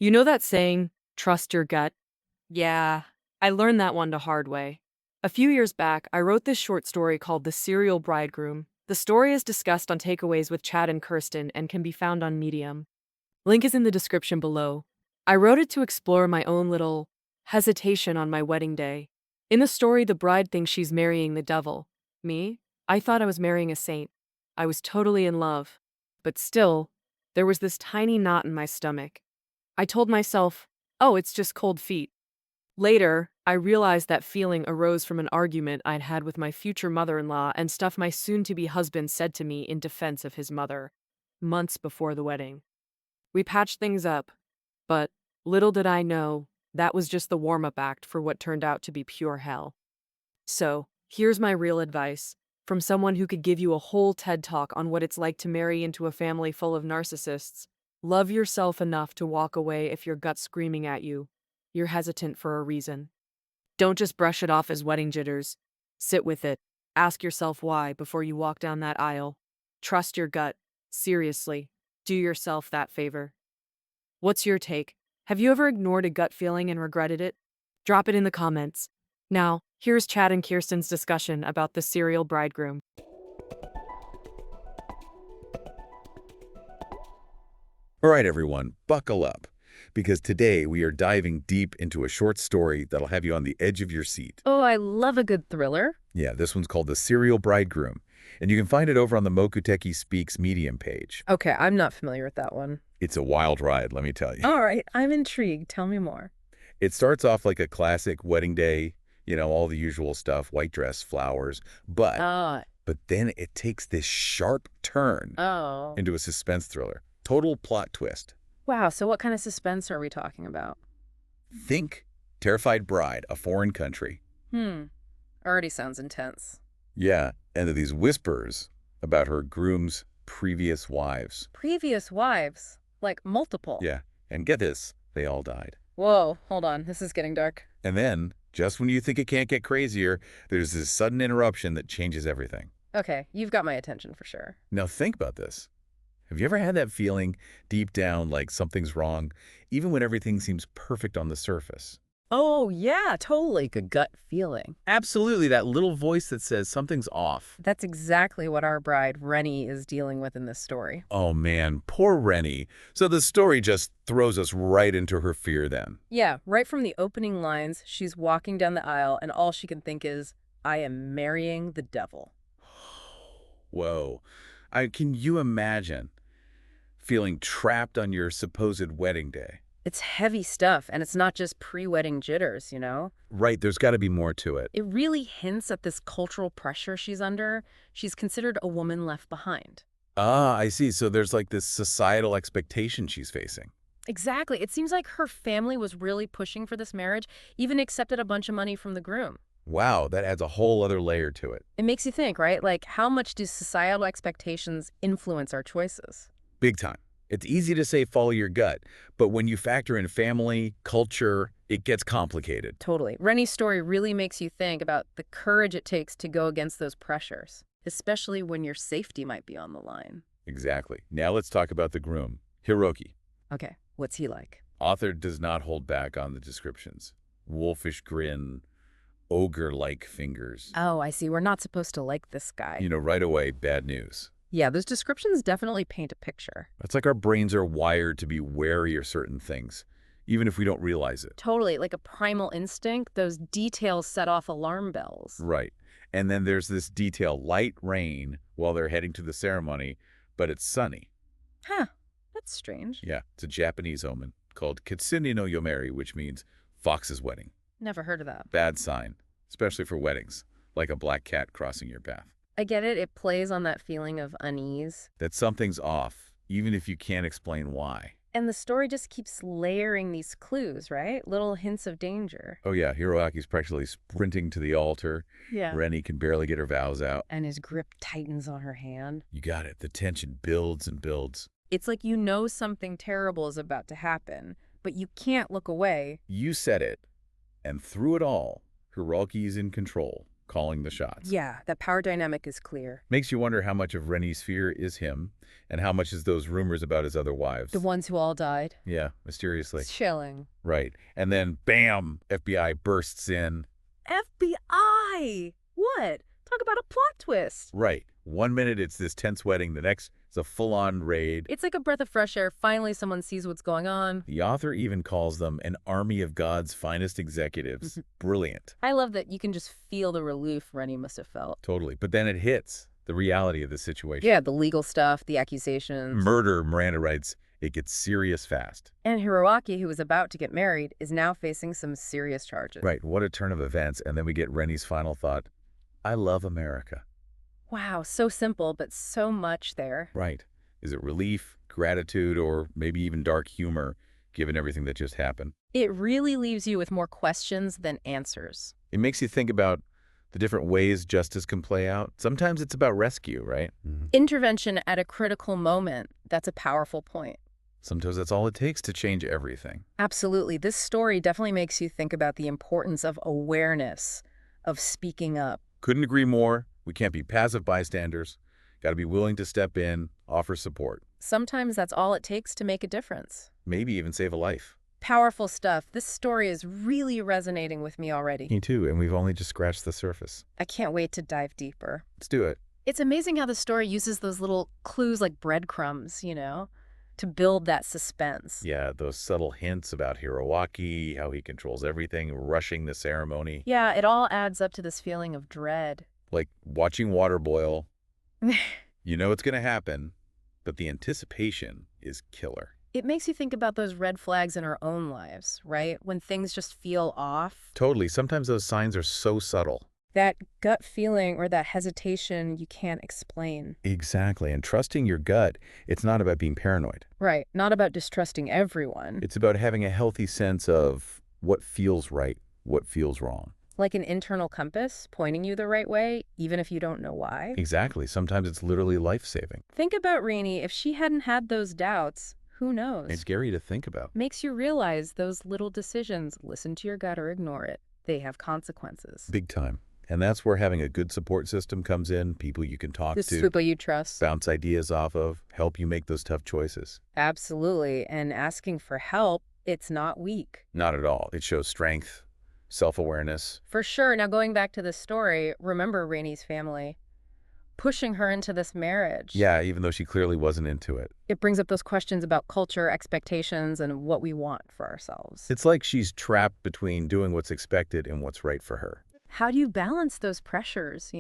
You know that saying, trust your gut? Yeah, I learned that one the hard way. A few years back, I wrote this short story called The Serial Bridegroom. The story is discussed on Takeaways with Chad and Kirsten and can be found on Medium. Link is in the description below. I wrote it to explore my own little hesitation on my wedding day. In the story, the bride thinks she's marrying the devil. Me? I thought I was marrying a saint. I was totally in love. But still, there was this tiny knot in my stomach. I told myself, oh, it's just cold feet. Later, I realized that feeling arose from an argument I'd had with my future mother in law and stuff my soon to be husband said to me in defense of his mother, months before the wedding. We patched things up, but little did I know that was just the warm up act for what turned out to be pure hell. So, here's my real advice from someone who could give you a whole TED talk on what it's like to marry into a family full of narcissists. Love yourself enough to walk away if your gut's screaming at you. You're hesitant for a reason. Don't just brush it off as wedding jitters. Sit with it. Ask yourself why before you walk down that aisle. Trust your gut. Seriously. Do yourself that favor. What's your take? Have you ever ignored a gut feeling and regretted it? Drop it in the comments. Now, here's Chad and Kirsten's discussion about the serial bridegroom. All right, everyone, buckle up, because today we are diving deep into a short story that'll have you on the edge of your seat. Oh, I love a good thriller. Yeah, this one's called The Serial Bridegroom, and you can find it over on the Mokuteki Speaks Medium page. Okay, I'm not familiar with that one. It's a wild ride, let me tell you. All right, I'm intrigued. Tell me more. It starts off like a classic wedding day, all the usual stuff, white dress, flowers, but Ah, then it takes this sharp turn oh. into a suspense thriller. Total plot twist. Wow, so what kind of suspense are we talking about? Think Terrified Bride, a foreign country. Already sounds intense. Yeah, and there are these whispers about her groom's previous wives. Previous wives? Like multiple? Yeah, and get this, they all died. Whoa, hold on. This is getting dark. And then, just when you think it can't get crazier, there's this sudden interruption that changes everything. Okay, you've got my attention for sure. Now think about this. Have you ever had that feeling deep down like something's wrong, even when everything seems perfect on the surface? Oh, yeah, totally. Like a gut feeling. Absolutely, that little voice that says something's off. That's exactly what our bride, Rennie, is dealing with in this story. Oh man, poor Rennie. So the story just throws us right into her fear then. Yeah, right from the opening lines, she's walking down the aisle and all she can think is, I am marrying the devil. Whoa. Can you imagine feeling trapped on your supposed wedding day? It's heavy stuff, and it's not just pre-wedding jitters, you know? Right, there's got to be more to it. It really hints at this cultural pressure she's under. She's considered a woman left behind. Ah, I see. So there's like this societal expectation she's facing. Exactly. It seems like her family was really pushing for this marriage, even accepted a bunch of money from the groom. Wow, that adds a whole other layer to it. It makes you think, right? Like, how much do societal expectations influence our choices? Big time. It's easy to say follow your gut, but when you factor in family, culture, it gets complicated. Totally. Rennie's story really makes you think about the courage it takes to go against those pressures, especially when your safety might be on the line. Exactly. Now let's talk about the groom, Hiroki. Okay, what's he like? Author does not hold back on the descriptions. Wolfish grin, ogre-like fingers. Oh, I see. We're not supposed to like this guy. Right away, bad news. Yeah, those descriptions definitely paint a picture. It's like our brains are wired to be wary of certain things, even if we don't realize it. Totally, like a primal instinct, those details set off alarm bells. Right. And then there's this detail, light rain, while they're heading to the ceremony, but it's sunny. Huh, that's strange. Yeah, it's a Japanese omen called Kitsune no Yomeri, which means fox's wedding. Never heard of that. Bad sign, especially for weddings, like a black cat crossing your path. I get it. It plays on that feeling of unease. That something's off, even if you can't explain why. And the story just keeps layering these clues, right? Little hints of danger. Oh yeah, Hiroaki's practically sprinting to the altar. Yeah. Rennie can barely get her vows out. And his grip tightens on her hand. You got it. The tension builds and builds. It's like you know something terrible is about to happen, but you can't look away. You said it. And through it all, Hiroki is in control. calling the shots. Yeah, that power dynamic is clear. Makes you wonder how much of Rennie's fear is him and how much is those rumors about his other wives. The ones who all died. Yeah, mysteriously. It's chilling. Right. And then, bam, FBI bursts in. FBI! What? Talk about a plot twist. Right. 1 minute it's this tense wedding, the next it's a full-on raid. It's like a breath of fresh air. Finally, someone sees what's going on. The author even calls them an army of God's finest executives. Brilliant. I love that you can just feel the relief Rennie must have felt. Totally. But then it hits the reality of the situation. Yeah, the legal stuff, the accusations. Murder, Miranda writes, it gets serious fast. And Hiroaki, who was about to get married, is now facing some serious charges. Right. What a turn of events. And then we get Rennie's final thought. I love America. Wow, so simple, but so much there. Right. Is it relief, gratitude, or maybe even dark humor, given everything that just happened? It really leaves you with more questions than answers. It makes you think about the different ways justice can play out. Sometimes it's about rescue, right? Intervention at a critical moment, that's a powerful point. Sometimes that's all it takes to change everything. Absolutely. This story definitely makes you think about the importance of awareness, of speaking up. Couldn't agree more. We can't be passive bystanders. Got to be willing to step in, offer support, Sometimes that's all it takes to make a difference. maybe even save a life. Powerful stuff. This story is really resonating with me already. Me too, and we've only just scratched the surface. I can't wait to dive deeper. Let's do it. It's amazing how the story uses those little clues like breadcrumbs, to build that suspense. Yeah, those subtle hints about Hiroaki, how he controls everything, rushing the ceremony. Yeah, it all adds up to this feeling of dread. Like watching water boil. You know it's going to happen, but the anticipation is killer. It makes you think about those red flags in our own lives, right? When things just feel off. Totally. Sometimes those signs are so subtle. That gut feeling or that hesitation you can't explain. Exactly. And trusting your gut, it's not about being paranoid. Right. Not about distrusting everyone. It's about having a healthy sense of what feels right, what feels wrong. Like an internal compass pointing you the right way, even if you don't know why. Exactly. Sometimes it's literally life-saving. Think about Rainey. If she hadn't had those doubts, who knows? It's scary to think about. Makes you realize those little decisions, listen to your gut or ignore it, they have consequences. Big time. And that's where having a good support system comes in, people you can talk This to, people you trust. bounce ideas off of, help you make those tough choices. Absolutely. And asking for help, it's not weak. Not at all. It shows strength, self-awareness. For sure. Now, going back to the story, remember Rainey's family pushing her into this marriage. Yeah, even though she clearly wasn't into it. It brings up those questions about culture, expectations, and what we want for ourselves. It's like she's trapped between doing what's expected and what's right for her. How do you balance those pressures,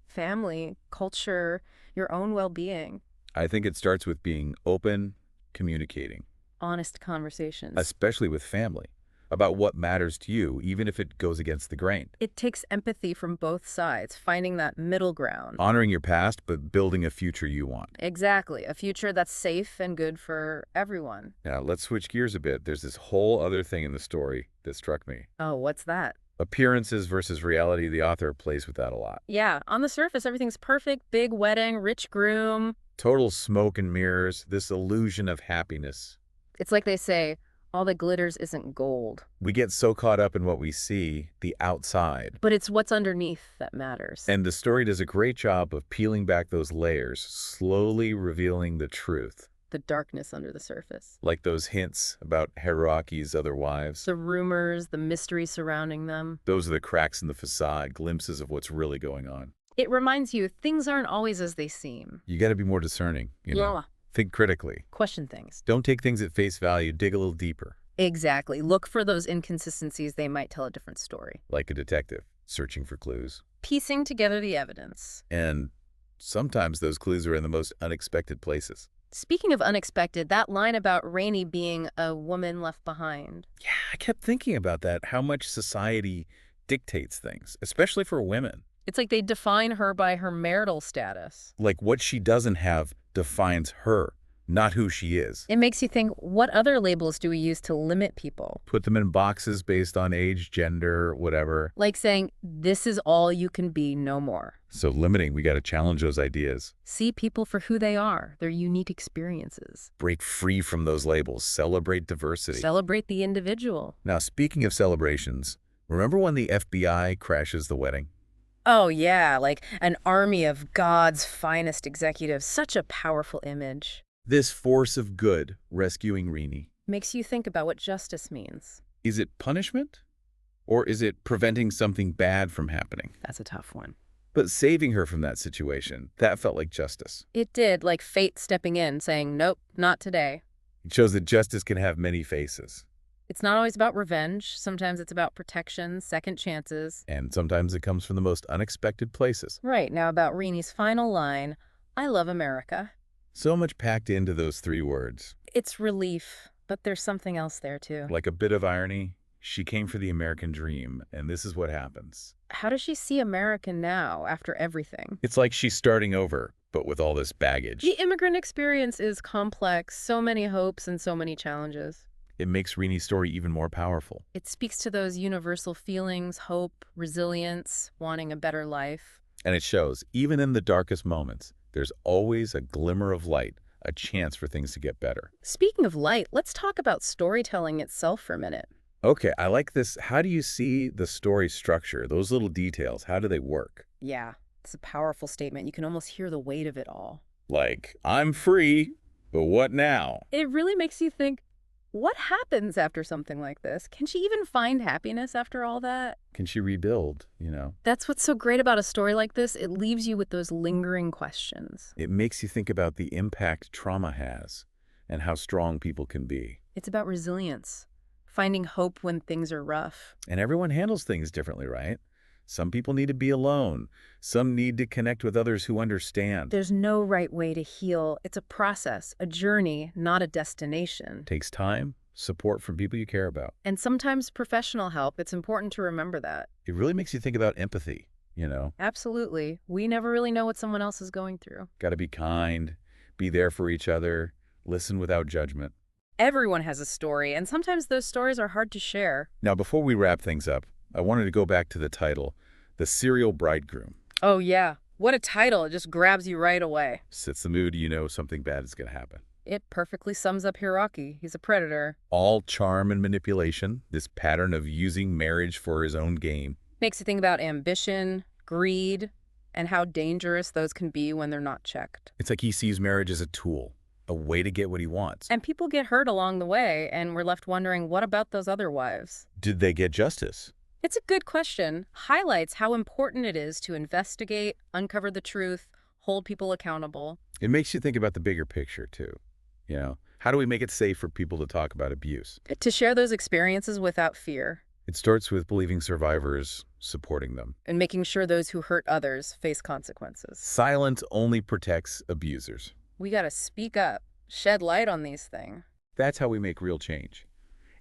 Family, culture, your own well-being, I think it starts with being open, communicating, honest conversations. especially with family, about what matters to you, even if it goes against the grain. It takes empathy from both sides, finding that middle ground. Honoring your past, but building a future you want. Exactly. A future that's safe and good for everyone. Now, let's switch gears a bit. There's this whole other thing in the story that struck me. Oh, what's that? Appearances versus reality. The author plays with that a lot. Yeah, on the surface, everything's perfect. Big wedding, rich groom. Total smoke and mirrors, this illusion of happiness. It's like they say, all that glitters isn't gold. We get so caught up in what we see, the outside. But it's what's underneath that matters. And the story does a great job of peeling back those layers, slowly revealing the truth. The darkness under the surface. Like those hints about Hiroaki's other wives. The rumors, the mystery surrounding them. Those are the cracks in the facade, glimpses of what's really going on. It reminds you things aren't always as they seem. You got to be more discerning, you know. Yeah. Think critically. Question things. Don't take things at face value, dig a little deeper. Exactly. Look for those inconsistencies. They might tell a different story. Like a detective, searching for clues. Piecing together the evidence. And sometimes those clues are in the most unexpected places. Speaking of unexpected, that line about Rainey being a woman left behind. Yeah, I kept thinking about that, how much society dictates things, especially for women. It's like they define her by her marital status. Like what she doesn't have defines her, not who she is. It makes you think, what other labels do we use to limit people? Put them in boxes based on age, gender, whatever. Like saying, this is all you can be, no more. So limiting, we got to challenge those ideas. See people for who they are, their unique experiences. Break free from those labels. Celebrate diversity. Celebrate the individual. Now, speaking of celebrations, remember when the FBI crashes the wedding? Oh, yeah, like an army of God's finest executives. Such a powerful image. This force of good rescuing Rini. Makes you think about what justice means. Is it punishment? Or is it preventing something bad from happening? That's a tough one. But saving her from that situation, that felt like justice. It did, like fate stepping in, saying, nope, not today. It shows that justice can have many faces. It's not always about revenge. Sometimes it's about protection, second chances. And sometimes it comes from the most unexpected places. Right, now about Rini's final line, I love America. So much packed into those 3 words. It's relief, but there's something else there too. Like a bit of irony, she came for the American dream, and this is what happens. How does she see America now, after everything? It's like she's starting over, but with all this baggage. The immigrant experience is complex, so many hopes and so many challenges. It makes Rini's story even more powerful. It speaks to those universal feelings, hope, resilience, wanting a better life. And it shows, even in the darkest moments, there's always a glimmer of light, a chance for things to get better. Speaking of light, let's talk about storytelling itself for a minute. Okay, I like this. How do you see the story structure? Those little details, how do they work? Yeah, it's a powerful statement. You can almost hear the weight of it all. Like, I'm free, but what now? It really makes you think, what happens after something like this? Can she even find happiness after all that? Can she rebuild, you know? That's what's so great about a story like this. It leaves you with those lingering questions. It makes you think about the impact trauma has and how strong people can be. It's about resilience, finding hope when things are rough. And everyone handles things differently, right? Some people need to be alone. Some need to connect with others who understand. There's no right way to heal. It's a process, a journey, not a destination. It takes time, support from people you care about. And sometimes professional help. It's important to remember that. It really makes you think about empathy, you know? Absolutely. We never really know what someone else is going through. Got to be kind, be there for each other, listen without judgment. Everyone has a story, and sometimes those stories are hard to share. Now, before we wrap things up, I wanted to go back to the title, The Serial Bridegroom. Oh, yeah. What a title. It just grabs you right away. Sets the mood, you know something bad is going to happen. It perfectly sums up Hiraki. He's a predator. All charm and manipulation, this pattern of using marriage for his own gain. Makes you think about ambition, greed, and how dangerous those can be when they're not checked. It's like he sees marriage as a tool, a way to get what he wants. And people get hurt along the way, and we're left wondering, what about those other wives? Did they get justice? It's a good question. Highlights how important it is to investigate, uncover the truth, hold people accountable. It makes you think about the bigger picture, too. You know, how do we make it safe for people to talk about abuse? To share those experiences without fear. It starts with believing survivors, supporting them. And making sure those who hurt others face consequences. Silence only protects abusers. We gotta speak up, shed light on these things. That's how we make real change.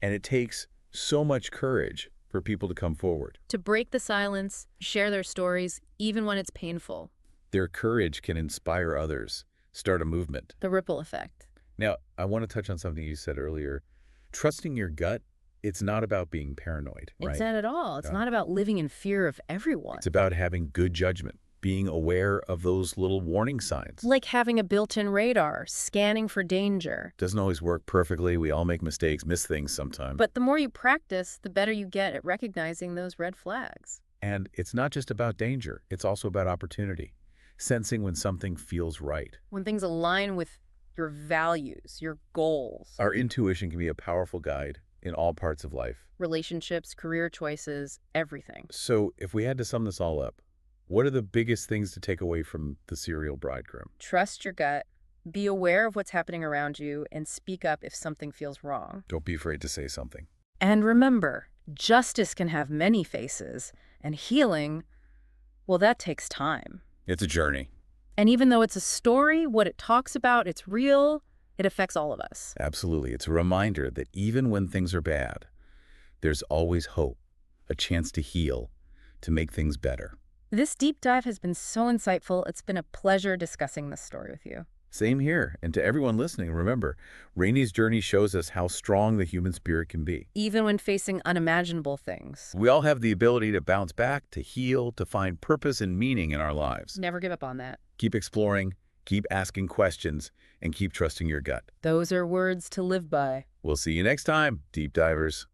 And it takes so much courage for people to come forward. To break the silence, share their stories, even when it's painful. Their courage can inspire others, start a movement. The ripple effect. Now, I want to touch on something you said earlier. Trusting your gut, it's not about being paranoid, right? It's not at all. It's Yeah. not about living in fear of everyone. It's about having good judgment, being aware of those little warning signs. Like having a built-in radar, scanning for danger. Doesn't always work perfectly. We all make mistakes, miss things sometimes. But the more you practice, the better you get at recognizing those red flags. And it's not just about danger. It's also about opportunity, sensing when something feels right. When things align with your values, your goals, Our intuition can be a powerful guide in all parts of life. relationships, career choices, everything. So if we had to sum this all up, what are the biggest things to take away from The Serial Bridegroom? Trust your gut, be aware of what's happening around you, and speak up if something feels wrong. Don't be afraid to say something. And remember, justice can have many faces, and healing, well, that takes time. It's a journey. And even though it's a story, what it talks about, it's real, it affects all of us. Absolutely. It's a reminder that even when things are bad, there's always hope, a chance to heal, to make things better. This deep dive has been so insightful. It's been a pleasure discussing this story with you. Same here. And to everyone listening, remember, Rainey's journey shows us how strong the human spirit can be. Even when facing unimaginable things. We all have the ability to bounce back, to heal, to find purpose and meaning in our lives. Never give up on that. Keep exploring, keep asking questions, and keep trusting your gut. Those are words to live by. We'll see you next time, Deep Divers.